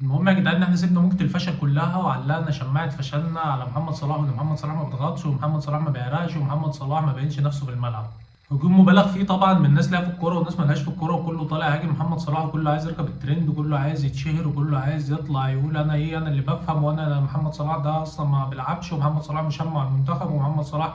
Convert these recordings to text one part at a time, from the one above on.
المهم يا جدعان ان احنا سيبنا موجة الفشل كلها وعلقنا شماعة فشلنا على محمد صلاح، وان محمد صلاح ما بيضغطش ومحمد صلاح ما بيعرقش ومحمد صلاح ما بينش نفسه في الملعب. هجوم مبالغ فيه طبعا من الناس ليها في الكوره والناس مالهاش في الكوره، وكله طالع يهاجم محمد صلاح وكله عايز يركب الترند وكله عايز يتشهر وكله عايز يطلع يقول انا ايه، انا اللي بفهم، وانا محمد صلاح ده اصلا ما بيلعبش، ومحمد صلاح مش همه على المنتخب، ومحمد صلاح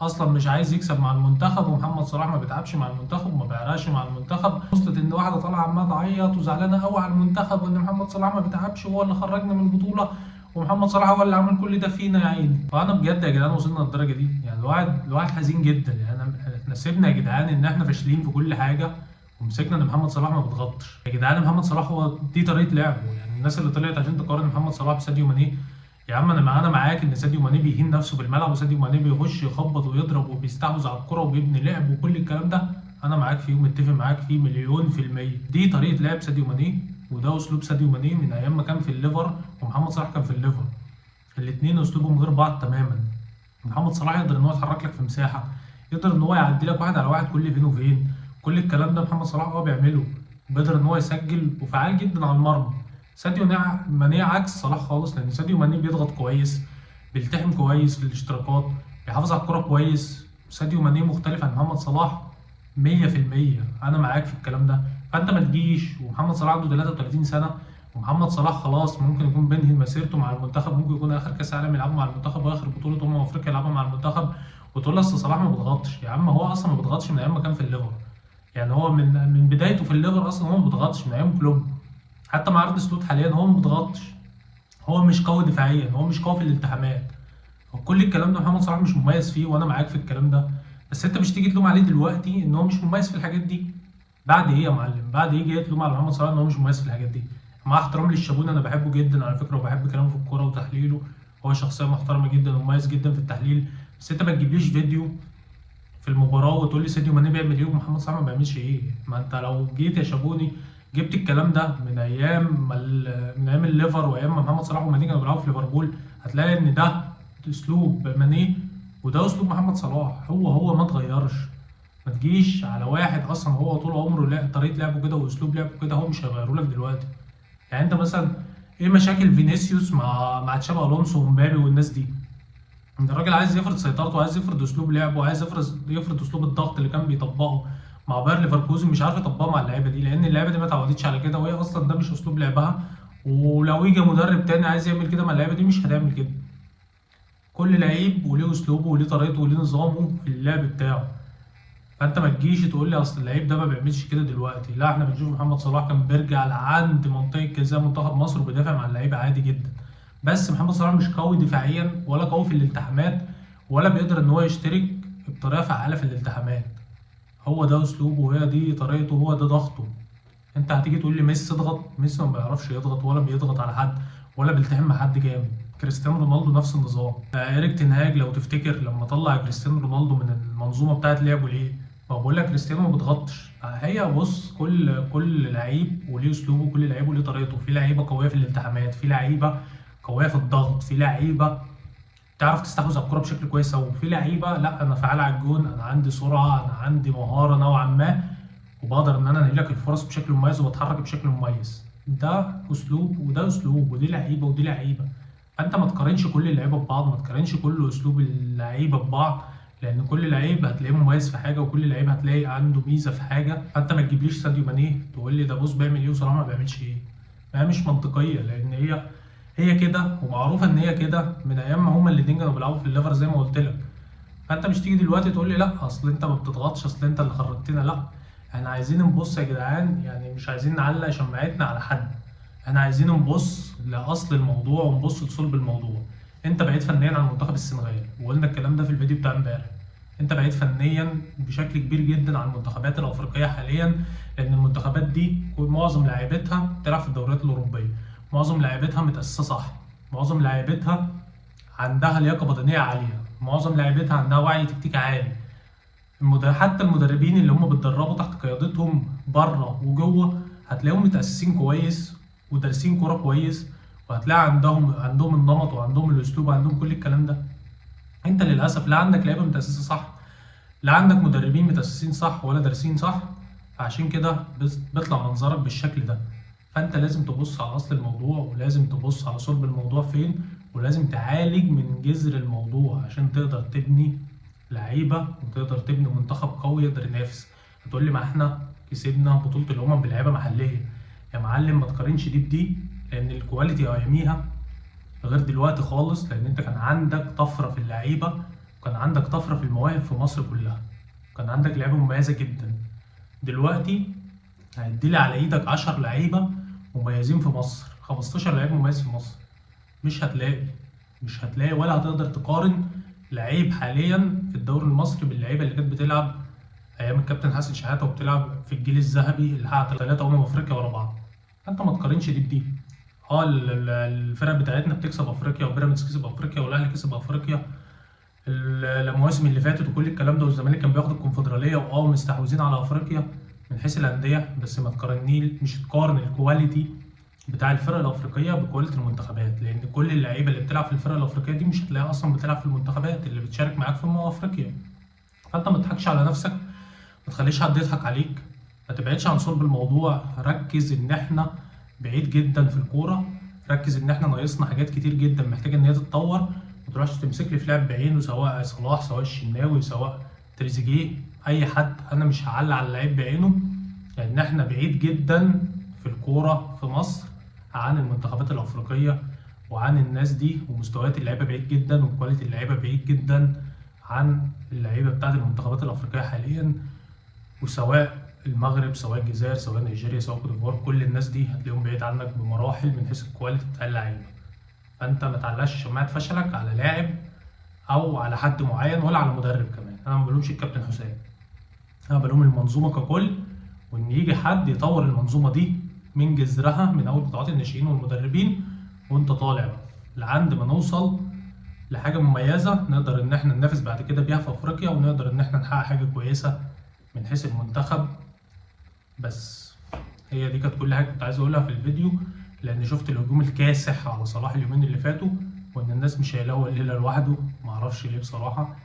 اصلا مش عايز يكسب مع المنتخب، ومحمد صلاح ما بيتعبش مع المنتخب وما بيعرقش مع المنتخب. وصلت ان واحده طالعه عماله تعيط وزعلانه قوي على المنتخب، وان محمد صلاح ما بيتعبش وهو اللي خرجنا من البطوله، ومحمد صلاح هو اللي عمل كل ده فينا يا عيني. فانا بجد يا جدعان وصلنا للدرجه دي، يعني الواحد حزين جدا. يعني احنا سيبنا يا جدعان ان احنا فاشلين في كل حاجه، ومسكنا ان محمد صلاح ما بيضغطش. يا جدعان محمد صلاح هو دي طريقه لعبه. يعني الناس اللي طلعت عشان تقارن محمد صلاح بساديو ماني، يا عم انا معاك ان ساديو ماني بيهين نفسه في الملعب، وساديو ماني بيخش يخبط ويضرب وبيستحوذ على الكره وبيبني لعب وكل الكلام ده، انا معاك فيه ومتفق معاك فيه مليون في الميه. دي طريقه لعب ساديو ماني وده اسلوب ساديو ماني من ايام ما كان في الليفر ومحمد صلاح كان في الليفر. الاثنين اسلوبهم غير بعض تماما. محمد صلاح يقدر ان هو يتحرك لك في مساحه، يقدر ان هو يعدي لك واحد على واحد كل فين وفين، كل الكلام ده محمد صلاح هو بيعمله، وبيقدر ان هو يسجل وفعال جدا على المرمى. ساديو ماني عكس صلاح خالص، لان ساديو ماني بيضغط كويس، بيلتحم كويس في الاشتراكات، بيحافظ على الكرة كويس. ساديو ماني مختلف عن محمد صلاح 100%. انا معاك في الكلام ده. فانت ما تجيش ومحمد صلاح عنده 33 سنه، ومحمد صلاح خلاص ممكن يكون بينهي مسيرته مع المنتخب، ممكن يكون اخر كاس عالم يلعبه مع المنتخب واخر بطوله افريقيا يلعبها مع المنتخب، وتقول لي اصل صلاح ما بيضغطش. يا عم هو اصلا ما بيضغطش من ايام ما كان في الليفر. يعني هو من بدايته في الليفر اصلا هو ما بيضغطش من ايام كلوب. حتى مع ارض سلوت حاليا هو ما بيضغطش. هو مش قوي دفاعيا، هو مش قوي في الالتحامات. وكل الكلام ده محمد صلاح مش مميز فيه، وانا معاك في الكلام ده. بس انت مش تيجي تلوم عليه دلوقتي ان هو مش مميز في الحاجات دي. بعد ايه يا معلم؟ بعد ايه جاي تلوم على محمد صلاح ان هو مش مميز في الحاجات دي؟ مع احترامي للشابون، انا بحبه جدا على فكره وبحب كلامه في الكوره وتحليله. هو شخصيه محترمه جدا ومميز جدا في التحليل. بس انت ما تجيبليش فيديو في المباراه وتقول لي ساديو ماني بيعمل ايه ومحمد صلاح ما بيعملش ايه. ما انت لو جيت يا شابوني جبت الكلام ده من ايام من ايام الليفر وايام ما محمد صلاح وماني كانوا بيلعبوا في ليفربول، هتلاقي ان ده اسلوب ماني وده اسلوب محمد صلاح، هو ما اتغيرش. ما تجيش على واحد اصلا هو طول عمره طريقه لعبه كده واسلوب لعبه كده، هو مش هيغيره لك دلوقتي. يعني انت مثلا ايه مشاكل فينيسيوس مع تشابي الونسو ومبابي والناس دي؟ ان الراجل عايز يفرض سيطرته وعايز يفرض اسلوب لعبه وعايز يفرض اسلوب الضغط اللي كان بيطبقه مع باير ليفركوزن، مش عارف يطبقه مع اللعيبه دي لان اللعيبه دي ما اتعودتش على كده، وهي اصلا ده مش اسلوب لعبها. ولو يجي مدرب تاني عايز يعمل كده مع اللعيبه دي مش هتعمل كده. كل لعيب وليه اسلوبه وليه طريقته وليه نظامه في اللعب بتاعه. فانت ما تجيش تقول لي اصل اللعيب ده ما بيعملش كده دلوقتي. لا، احنا بنشوف محمد صلاح كان بيرجع لعند منطقه جزاء منتخب مصر وبيدافع مع اللعيبه عادي جدا. بس محمد صلاح مش قوي دفاعيا ولا قوي في الالتحامات، ولا بيقدر ان هو يشترك بطريقه فعاله في الالتحامات. هو ده اسلوبه وهي دي طريقته وهو ده ضغطه. انت هتيجي تقول لي ميسي اضغط؟ ميسي ما بيعرفش يضغط ولا بيضغط على حد ولا بيلتحم مع حد جامد. كريستيانو رونالدو نفس النظام. ايريك تنهاج لو تفتكر لما طلع كريستيانو رونالدو من المنظومه بتاعت لعبه ليه؟ ما بقول لك كريستيانو ما بيضغطش. هي بص، كل لعيب وليه اسلوبه، كل لعيب وليه طريقته. في لعيبه قويه في الالتحامات، في لعيبه قويه في الضغط، في لعيبه تعرف تستحوذ على الكوره بشكل كويس قوي، وفي لعيبه لا انا فعال على الجون، انا عندي سرعه، انا عندي مهاره نوعا ما، وبقدر ان انا انهي لك الفرص بشكل مميز وبتحرك بشكل مميز. ده اسلوب وده اسلوب، ودي لعيبه ودي لعيبه. فانت ما تقارنش كل اللعيبه ببعض، ما تقارنش كل اسلوب اللعيبه ببعض، لان كل لعيب هتلاقيه مميز في حاجه وكل لعيب هتلاقي عنده ميزه في حاجه. فانت ما تجيبليش ساديو ماني تقول لي ده بص بيعمل ايه وصلاح ما بيعملش ايه. ما هي مش منطقيه، لان هي كده ومعروفه ان هي كده من ايام ما هما الاتنين كانوا بيلعبوا في الليفر زي ما قلت لك. فانت مش تيجي دلوقتي تقول لي لا اصل انت ما بتضغطش، اصل انت اللي خرجتنا. لا، احنا عايزين نبص يا جدعان، يعني مش عايزين نعلق شماعتنا على حد. احنا عايزين نبص لاصل الموضوع ونبص لصلب الموضوع. انت بعيد فنيا عن منتخب السنغال، وقلنا الكلام ده في الفيديو بتاع امبارح. انت بعيد فنيا بشكل كبير جدا عن المنتخبات الافريقيه حاليا، لان المنتخبات دي معظم لاعيبتها بتلعب في الدوريات الاوروبيه، معظم لاعيبتها متاسسه صح، معظم لاعيبتها عندها لياقه بدنيه عاليه، معظم لاعيبتها عندها وعي تكتيكي عالي. حتى المدربين اللي هم بيتدربوا تحت قيادتهم بره وجوه هتلاقيهم متأسسين كويس ودارسين كوره كويس، وهتلاقي عندهم النمط وعندهم الاسلوب وعندهم كل الكلام ده. انت للاسف لا عندك لعيبه متأسسه صح، لا عندك مدربين متأسسين صح ولا دارسين صح. فعشان كده بيطلع منظرك بالشكل ده. فانت لازم تبص على اصل الموضوع، ولازم تبص على صلب الموضوع فين، ولازم تعالج من جذر الموضوع عشان تقدر تبني لعيبه وتقدر تبني منتخب قوي يقدر ينافس. هتقول لي ما احنا كسبنا بطوله الامم بلعيبه محليه. يا معلم ما تقارنش دي بدي، لان الكواليتي اياميها غير دلوقتي خالص، لان انت كان عندك طفره في اللعيبه، وكان عندك طفره في المواهب في مصر كلها، كان عندك لعيبه مميزه جدا. دلوقتي هيديلي على ايدك 10 لعيبه مميزين في مصر، 15 لعيب مميز في مصر، مش هتلاقي مش هتلاقي ولا هتقدر تقارن لعيب حاليا في الدوري المصري باللعيبه اللي كانت بتلعب ايام الكابتن حسن شحاته وبتلعب في الجيل الذهبي اللي حقق 3 افريقيا ورا بعض. فانت ما تقارنش دي بدي. اه الفرق بتاعتنا بتكسب افريقيا، وبيراميدز كسب افريقيا، والاهلي كسب افريقيا المواسم اللي فاتت وكل الكلام ده، والزمالك كان بياخد الكونفدراليه مستحوذين على افريقيا من حيث الانديه. بس ما تقارني، مش تقارن الكواليتي بتاع الفرق الافريقيه بكواليتي المنتخبات، لان كل اللعيبه اللي بتلعب في الفرق الافريقيه دي مش هتلاقيها اصلا بتلعب في المنتخبات اللي بتشارك معاك في افريقيا. فانت ما تضحكش على نفسك، ما تخليش حد يضحك عليك، ما تبعدش عن صلب الموضوع. ركز ان احنا بعيد جدا في الكوره، ركز ان احنا ناقصنا حاجات كتير جدا محتاجه ان هي تتطور. ما تروحش تمسك لي في لاعب بعينه، سواء صلاح سواء الشناوي سواء تريزيجيه، اي حد. انا مش هعلق على اللعيب بعينه، لان احنا بعيد جدا في الكوره في مصر عن المنتخبات الافريقيه وعن الناس دي، ومستويات اللعيبه بعيد جدا، وكواليتي اللعيبه بعيد جدا عن اللعيبه بتاعت المنتخبات الافريقيه حاليا. وسواء المغرب سواء الجزائر سواء نيجيريا سواء كوت ديفوار، كل الناس دي هتلاقيهم بعيد عنك بمراحل من حيث الكواليتي بتاع اللعيبه. فانت ما تعلقش شماعه فشلك على لاعب او على حد معين ولا على مدرب كمان. انا ما بلومش الكابتن حسام، انا بلوم المنظومه ككل، وان يجي حد يطور المنظومه دي من جذرها، من اول قطاعات الناشئين والمدربين وانت طالع بقى لعند ما نوصل لحاجه مميزه نقدر ان احنا ننافس بعد كده بيها في افريقيا، ونقدر ان احنا نحقق حاجه كويسه من حيث المنتخب. بس هي دي كانت كل حاجه كنت عايز اقولها في الفيديو، لان شفت الهجوم الكاسح على صلاح اليومين اللي فاتوا، وان الناس مش شايلاه الليله لوحده، معرفش ليه بصراحه.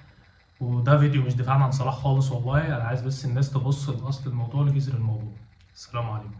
وده فيديو مش دفاعا عن صلاح خالص والله، انا عايز بس الناس تبص لاصل الموضوع لجذر الموضوع. السلام عليكم.